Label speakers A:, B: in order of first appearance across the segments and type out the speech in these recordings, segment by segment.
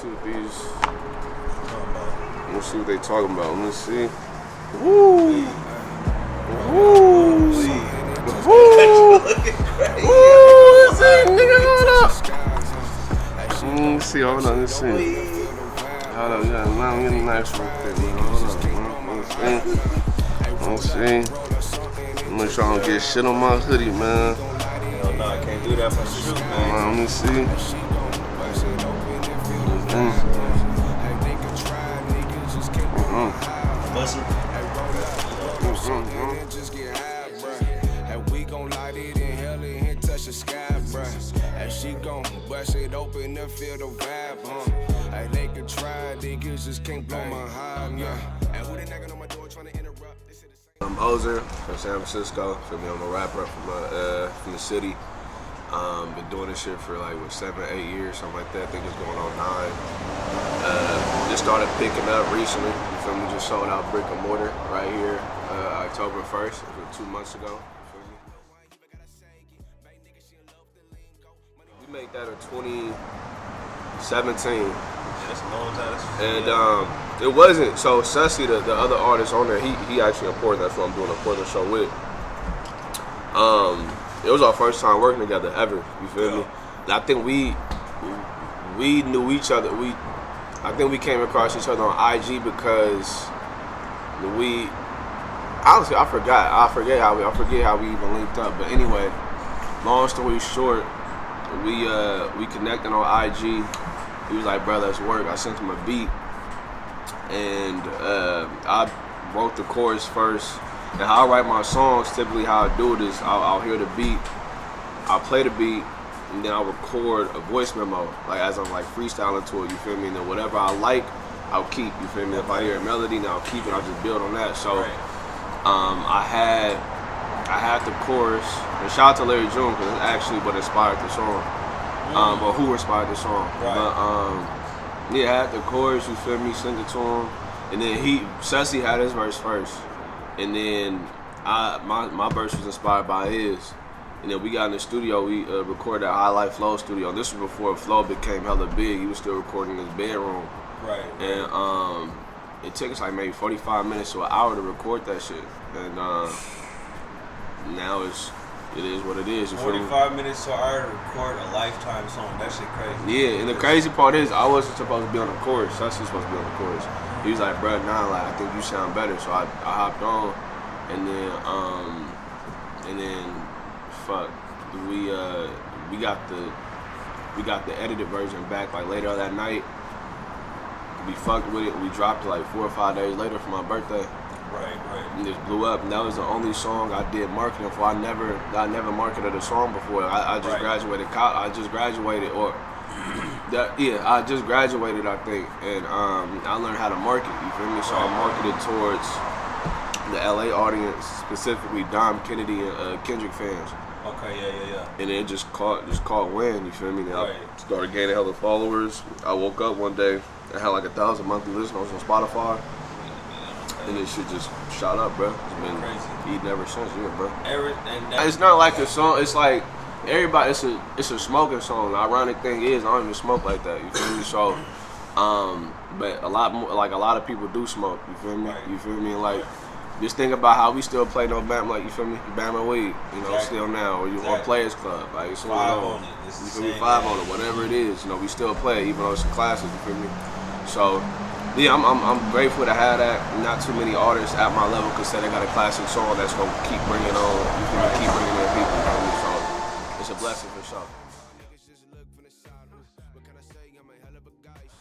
A: see what these. Let's see what they talking about. Let me see. Woo! Woo! Woo! Woo! Nigga, hold up. Let me see. Hold on. Let's see. Hold up. Yeah, now I'm getting nice real quick. Hold up. Let's see. Make sure I don't get shit on my hoodie, man.
B: Hell no, I can't do that for the shoot, man.
A: Let me see.
B: Bussin'.
C: Just get high, bruh. And we gon' light it in hell and touch the sky, bruh. And she gon' bust it open and feel the vibe, And they can try, niggas just can't blow my high, yeah. And who they knocking on my door trying to interrupt?
A: I'm Ozer from San Francisco. I'm a rapper from the city. Been doing this shit for like 7, 8 years, something like that. I think it's going on 9. Just started picking up recently. You feel me? Just sold out brick and mortar right here, October 1st, 2 months ago. You feel me? We made that in 2017.
B: That's a long time.
A: And it wasn't, so Sussy, the other artist on there, he actually imported. That's what I'm doing a Portland show with. It was our first time working together ever. You feel me? And I think we knew each other. I think we came across each other on IG because we honestly I forget how we even linked up. But anyway, long story short, we connected on IG. He was like, "Bro, let's work." I sent him a beat, and I wrote the chorus first. And how I write my songs, typically how I do it is I'll hear the beat, I'll play the beat, and then I'll record a voice memo, like as I'm like freestyling to it, you feel me? And then whatever I like, I'll keep, you feel me? If I hear a melody, then I'll keep it, I'll just build on that. So I had the chorus, and shout out to Larry June, because it's actually what inspired the song, or who inspired the song. But yeah, I had the chorus, you feel me, sent it to him, and then Sussy had his verse first. And then my verse was inspired by his. And then we got in the studio, we recorded at High Life Flow studio. And this was before Flow became hella big. He was still recording in his bedroom.
B: Right.
A: And it took us like maybe 45 minutes to an hour to record that shit. And now it is what it is.
B: 45 minutes to an hour to record a Lifetime song. That shit crazy.
A: Yeah, and the crazy part is I wasn't supposed to be on the chorus. Sassy's supposed to be on the chorus. He was like, "Bro, nah, like I think you sound better." So I hopped on, and then fuck, we got the edited version back like later that night. We fucked with it. We dropped it like 4 or 5 days later for my birthday.
B: Right.
A: And it just blew up, and that was the only song I did marketing for. I never marketed a song before. I just graduated. I just graduated, I just graduated, I think, and I learned how to market. You feel me? So I marketed towards the LA audience, specifically Dom Kennedy and Kendrick fans.
B: Okay, yeah.
A: And it just caught wind. You feel me? And I started gaining hella followers. I woke up one day and had like 1,000 monthly listeners on Spotify. And this shit just shot up, bro. It's been crazy. Eating ever since, bro. It's not like a song. It's like everybody. It's a smoking song. The ironic thing is, I don't even smoke like that. You feel me? So, but a lot of people do smoke. You feel me? You feel me? Like, just think about how we still play no Bama, like, you feel me? Bama weed, still now, or Players Club, like, it's
B: 5 on it.
A: You feel me? 5 on it, whatever it is, we still play, even though it's a classic. You feel me? So. Yeah, I'm grateful to have that. Not too many artists at my level could say they got a classic song that's gonna keep bringing on, keep bringing in people. So it's a blessing for sure.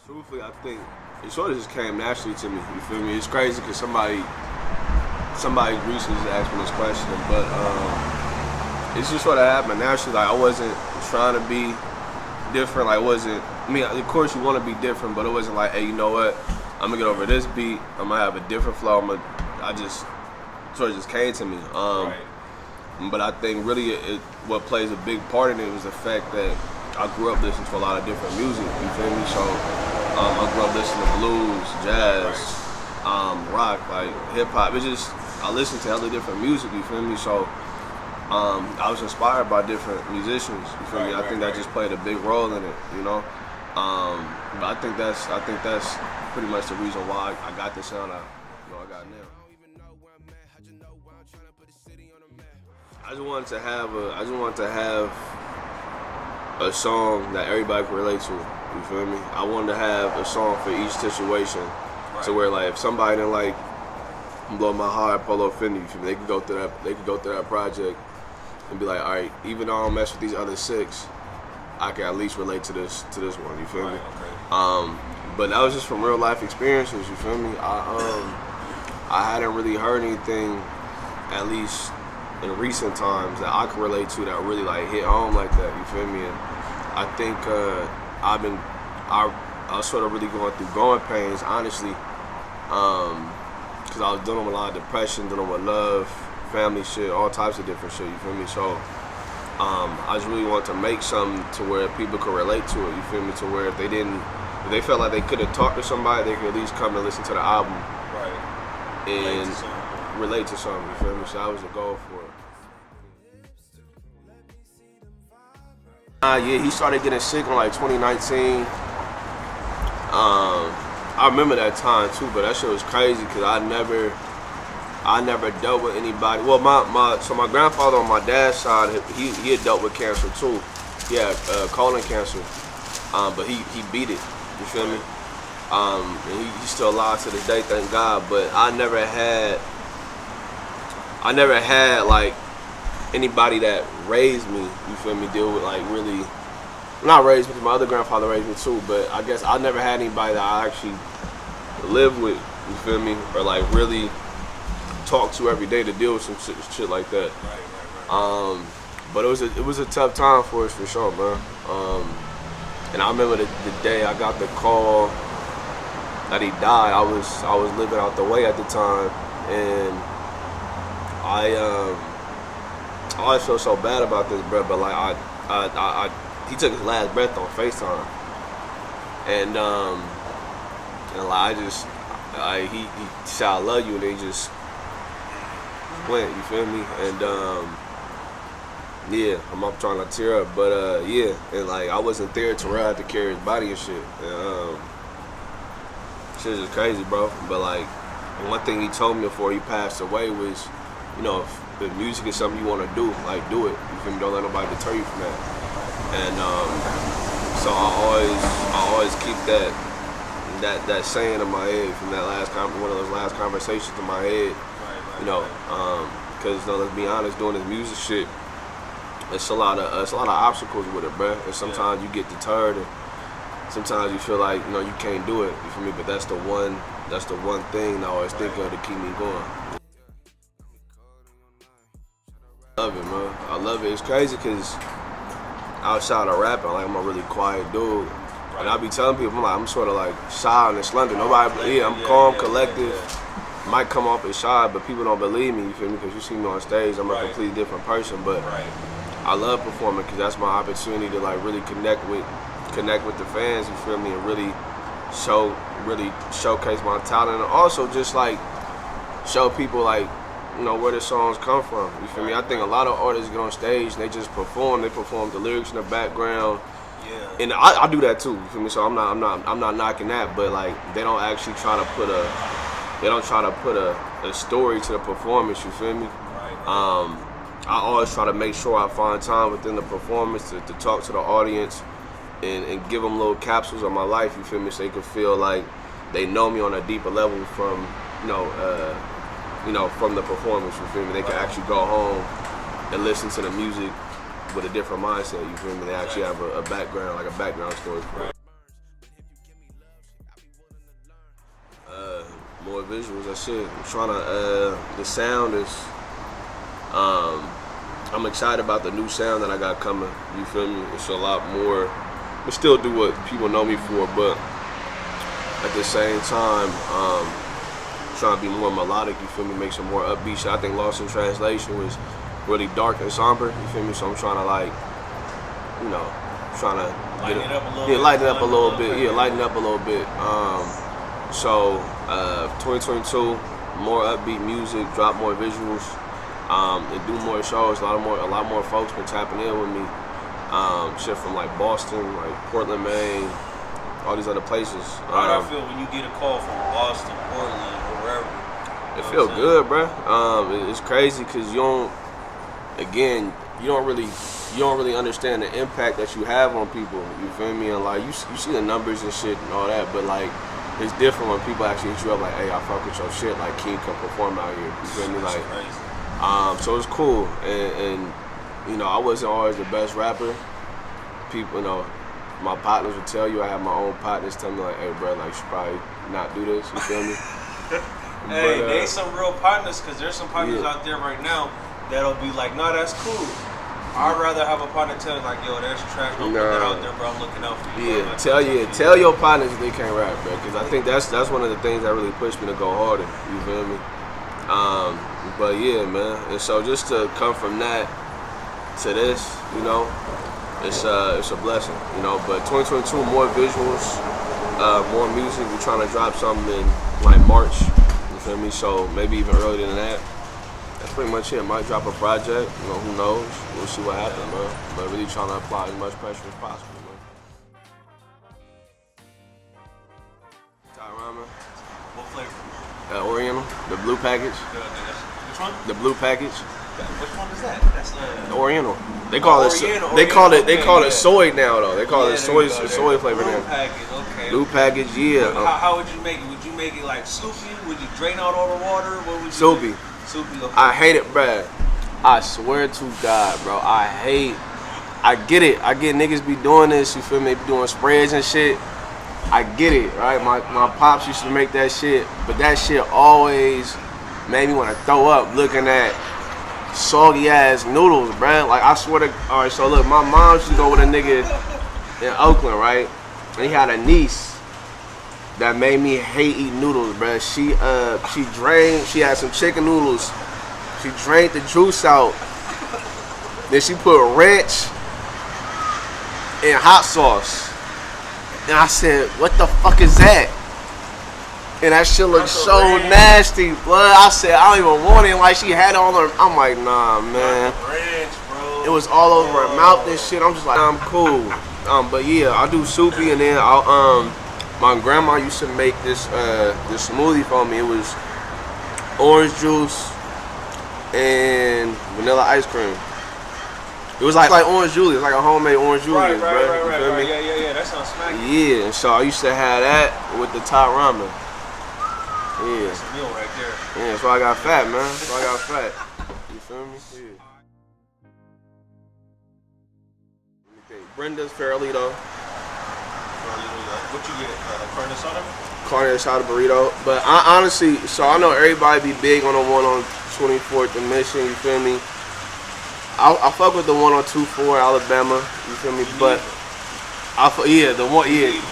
A: Truthfully, I think it sort of just came naturally to me. You feel me? It's crazy because somebody recently just asked me this question, but it's just sort of happened naturally. Like, I wasn't trying to be different. Like, of course you want to be different, but it wasn't like, hey, you know what? I'm gonna get over this beat. I'm gonna have a different flow. I just sort of just came to me. But I think really what plays a big part in it was the fact that I grew up listening to a lot of different music. You feel me? So I grew up listening to blues, jazz, rock, like hip hop. It's just I listened to other different music. You feel me? So I was inspired by different musicians. You feel me? I think that just played a big role in it. But I think that's pretty much the reason why I got the sound I got now. I just wanted to have a song that everybody can relate to. You feel me? I wanted to have a song for each situation, to where like if somebody didn't like Blow My Heart, Polo, Fendi, you feel me? They could go through that project and be like, all right, even though I don't mess with these other 6, I can at least relate to this one. You feel me?
B: Okay.
A: But that was just from real life experiences. You feel me? I hadn't really heard anything, at least in recent times, that I could relate to that really like hit home like that. You feel me? And I think I was sort of really going through growing pains, honestly, because I was dealing with a lot of depression, dealing with love, family shit, all types of different shit. You feel me? So I just really wanted to make something to where people could relate to it. You feel me? To where if they felt like they couldn't talk to somebody, they could at least come and listen to the album,
B: Right.
A: and relate to something. You feel me? So that was the goal for it. Yeah, he started getting sick in like 2019. I remember that time too, but that shit was crazy because I never dealt with anybody. Well, my grandfather on my dad's side, he had dealt with cancer too. He had colon cancer, but he beat it. You feel me? And he's still alive to this day, thank God. But I never had like anybody that raised me. You feel me? Deal with like really. Not raised me, because my other grandfather raised me too, but I guess I never had anybody that I actually lived with, you feel me, or like really talk to every day to deal with some shit like that.
B: Right.
A: But it was a tough time for us for sure, man. And I remember the day I got the call that he died. I was living out the way at the time, and I always feel so bad about this, bro. But like he took his last breath on FaceTime, and like he said I love you, and they just went. You feel me? And yeah, I'm trying to tear up, but yeah, and like I wasn't there to where I had to carry his body and shit. And, shit is crazy, bro. But like one thing he told me before he passed away was, you know, if music is something you want to do, like do it. You feel me? Don't let nobody deter you from that. And so I always keep that saying in my head from that one of those last conversations in my head.
B: Right.
A: You know, because let's be honest, doing this music shit, it's a lot of obstacles with it, bro. And sometimes you get deterred, and sometimes you feel like you can't do it. You feel me? But that's the one thing I always think of to keep me going. I love it, man. I love it. It's crazy because outside of rapping, like I'm a really quiet dude, and I be telling people I'm sort of like shy and slender. Nobody, I'm calm, collective. Might come off as shy, but people don't believe me. You feel me? Because you see me on stage, I'm a completely different person. But I love performing because that's my opportunity to like really connect with the fans. You feel me? And really showcase my talent, and also just like show people like where the songs come from. You feel me? I think a lot of artists get on stage and they just perform. They perform the lyrics in the background.
B: Yeah.
A: And I do that too. You feel me? So I'm not knocking that, but like they don't actually try to put a story to the performance. You feel me?
B: Right.
A: I always try to make sure I find time within the performance to talk to the audience and give them little capsules of my life. You feel me? So they can feel like they know me on a deeper level from from the performance. You feel me? They can actually go home and listen to the music with a different mindset. You feel me? They actually have a background, like a background story for it. More visuals, that's it. I'm trying to, the sound is, I'm excited about the new sound that I got coming. You feel me? It's a lot more, I still do what people know me for, but at the same time, trying to be more melodic, you feel me, make some more upbeat shit. I think Lost in Translation was really dark and somber, you feel me, so I'm trying to like,
B: Lighten it up a little bit.
A: Lighten up a little bit. Yeah, lighten up a little bit. So 2022, more upbeat music, drop more visuals, and do more shows. A lot more folks been tapping in with me. Shit from like Boston, like Portland, Maine, all these other places.
B: How do I feel when you get a call from Boston, Portland, or wherever?
A: It feels good, bro. It's crazy because you don't really understand the impact that you have on people. You feel me? And like you see the numbers and shit and all that, but like it's different when people actually hit you up like, hey, I fuck with your shit. Like, can you come perform out here? You feel me? Like, so it's cool. And you know, I wasn't always the best rapper. People, you know, my partners would tell you. I have my own partners tell me like, hey, bro, like you should probably not do this. You feel me?
B: Hey, they some real partners, because there's some partners out there right now that'll be like, no, that's cool. I'd rather have a partner tell like, yo, that's trash. Don't put that out there, bro. I'm looking out for you.
A: Yeah, tell your partners that they can't rap, bro. Because I think that's one of the things that really pushed me to go harder. You feel me? But yeah, man. And so just to come from that to this, you know, it's a blessing, you know. But 2022, more visuals, more music. We're trying to drop something in like March. You feel me? So maybe even earlier than that. That's pretty much it. Might drop a project. You know, who knows? We'll see what happens, bro. But really trying to apply as much pressure as possible, man. Tyrama.
B: What flavor?
A: Oriental. The blue package.
B: Which one?
A: The blue package.
B: Which one is that? That's
A: the Oriental. They call it. They call it soy now, though. They call it soy flavor now.
B: Blue package. Okay.
A: Blue package. Yeah.
B: How would you make it? Would you make it like soupy? Would you drain out all the water? What would you
A: soupy.
B: Do? Soupy. Okay.
A: I hate it, bruh. I swear to God, bro. I get it. I get niggas be doing this, you feel me? Be doing sprays and shit. I get it, right? My pops used to make that shit, but that shit always made me want to throw up looking at soggy ass noodles, bruh. Like, I swear to, alright, so look, my mom used to go with a nigga in Oakland, right? And he had a niece that made me hate eating noodles, bruh. She had some chicken noodles. She drained the juice out. Then she put ranch and hot sauce. And I said, what the fuck is that? And that shit looked so nasty, blood. I said, I don't even want it. Like, she had it on her. I'm like, nah, man. It was all over her mouth and shit. I'm just like, I'm cool. But yeah, I'll do soupy, and then I'll my grandma used to make this smoothie for me. It was orange juice and vanilla ice cream. It was like orange julius, like a homemade orange julius, bro.
B: Right. Yeah. That sounds smacky.
A: Yeah, and so I used to have that with the top ramen. Yeah.
B: That's a meal right there.
A: Yeah, that's why I got fat, man. That's why I got fat. You feel me? Yeah. Let me think. Brenda's Farolito.
B: What you get? Carne asada?
A: Carne asada burrito. But I honestly, so I know everybody be big on the one on 24th and Mission, you feel me? I fuck with the one on 24 Alabama, you feel me? But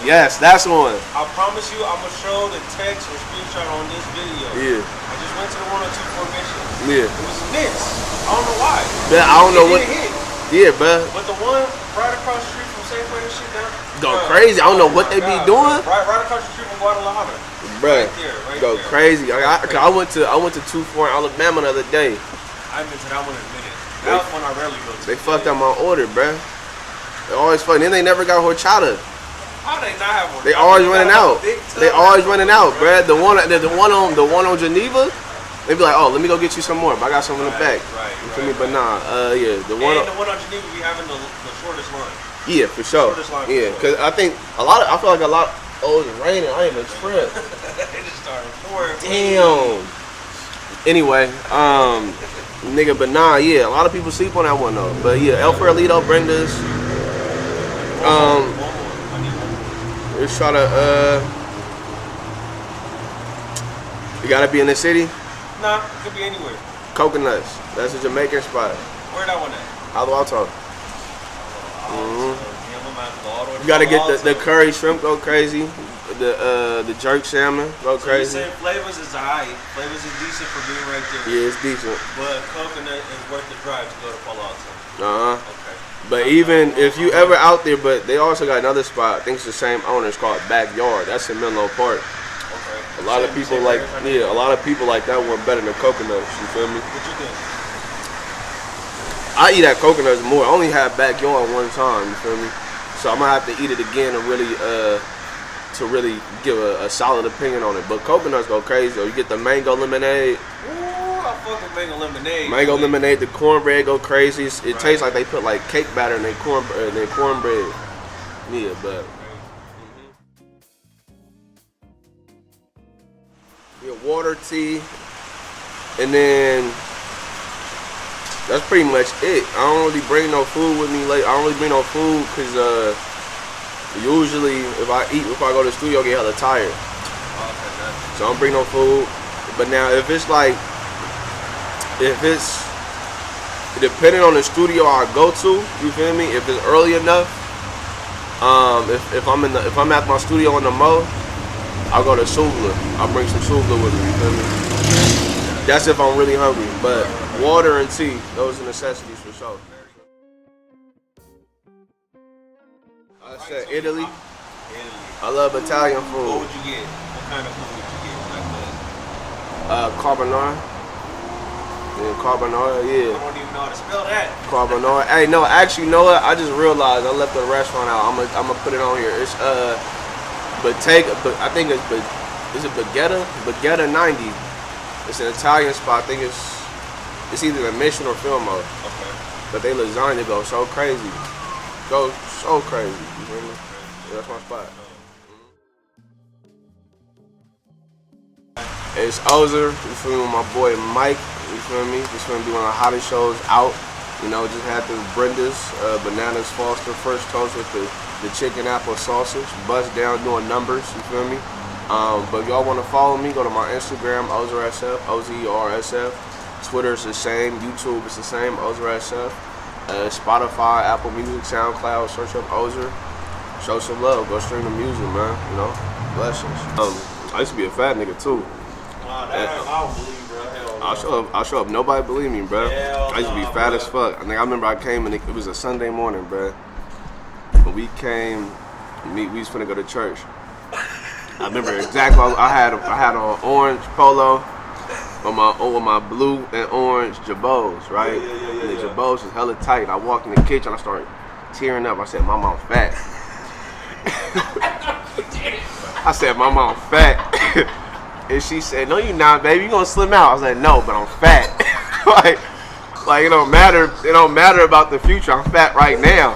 A: yes, that's the one.
B: I promise you, I'm gonna show the text or screenshot on this video.
A: Yeah.
B: I just went to the one on 24 Mission.
A: Yeah.
B: It was mixed. I don't know why.
A: But I don't know what.
B: Hit.
A: Yeah, bruh.
B: But the one right across the street from Safeway and shit down.
A: Go crazy. I don't know what they be doing.
B: Right across the street from Guadalajara.
A: Bruh.
B: Right
A: go
B: there.
A: Crazy. I went to 24 in Alabama the other day.
B: I've been to that one in a minute. That was one I rarely go to.
A: They fucked up my order, bruh. They always fuck. Then they never got horchata.
B: How they not have horchata?
A: They always running out. They always running out, bruh. The one on Geneva. They be like, oh, let me go get you some more, but I got some in the back. You feel me? But nah, yeah, the one.
B: And the one on Geneva be having the shortest line.
A: Yeah, for sure. Yeah, because I think I feel like a lot. Oh, it's raining. I ain't even trip.
B: It just started pouring.
A: Damn. Anyway, nigga, but nah, yeah, a lot of people sleep on that one though. But yeah, El Farolito, Brenda's. Let's try to. You gotta be in the city.
B: Nah, it could be anywhere.
A: Coconuts. That's a Jamaican spot.
B: Where that one at?
A: Palo Alto. You gotta get the curry shrimp go crazy. The jerk salmon go crazy.
B: So you said Flavors is alright. Flavors is decent for being right there.
A: Yeah, it's decent.
B: But Coconut is worth the drive to go to Polo Alto.
A: Okay. But even if you ever out there, but they also got another spot. I think it's the same owner. It's called Backyard. That's in Menlo Park. A lot of people like that one better than Coconuts. You feel me?
B: What you think?
A: I eat at Coconuts more. I only had Backyard one time. You feel me? So I'm gonna have to eat it again to really to really give a solid opinion on it. But coconuts go crazy. You get the mango lemonade.
B: Ooh, I fuck with mango lemonade.
A: Mango lemonade, the cornbread go crazy. It tastes like they put like cake batter in their cornbread. Yeah, but water, tea, and then that's pretty much it. I don't really bring no food with me. I don't really bring no food because usually if I go to the studio, I get hella tired. So I don't bring no food. But now if it's depending on the studio I go to, you feel me? If it's early enough, if I'm at my studio in the Mo, I'll go to Suvla. I'll bring some Suvla with me, you feel me? That's if I'm really hungry. But water and tea, those are necessities for sure. I said Italy. I love Italian food.
B: What would you get? What kind of food would you get?
A: Carbonara. Yeah, carbonara, yeah.
B: I don't even know how to spell that.
A: Carbonara. Hey, no, actually, you know what? I just realized I left the restaurant out. I'm gonna put it on here. It's I think is it Baguetta? Baguetta 90. It's an Italian spot. I think it's either the Mission or Filmo.
B: Okay.
A: But they lasagna go so crazy. Go so crazy. You feel me? Yeah, that's my spot. It's Ozer, you feel me, with my boy Mike, you feel me? Just gonna be one of the hottest shows out. You know, just had the Brenda's, Bananas Foster First Toast with the chicken apple sausage. Bust down doing numbers, you feel me? But if y'all wanna follow me, go to my Instagram, OzerSF, OZERSF. Twitter's the same, YouTube is the same, OzerSF. Spotify, Apple Music, SoundCloud, search up Ozer. Show some love, go stream the music, man, you know? Blessings. I used to be a fat nigga too.
B: Nah, that I don't believe, bro. Hell
A: I'll show up. Nobody believe me, bro. I used to be fat
B: bro.
A: as fuck. I remember I came and it was a Sunday morning, bro. When we came, we was finna go to church. I remember exactly. I had on orange polo with my blue and orange jabots, right? And the jabots was hella tight. I walked in the kitchen. I started tearing up. I said, "My mom fat." I said, "My mom fat." And she said, "No, you not, baby. You gonna slim out." I was like, "No, but I'm fat." like it don't matter. It don't matter about the future. I'm fat right now.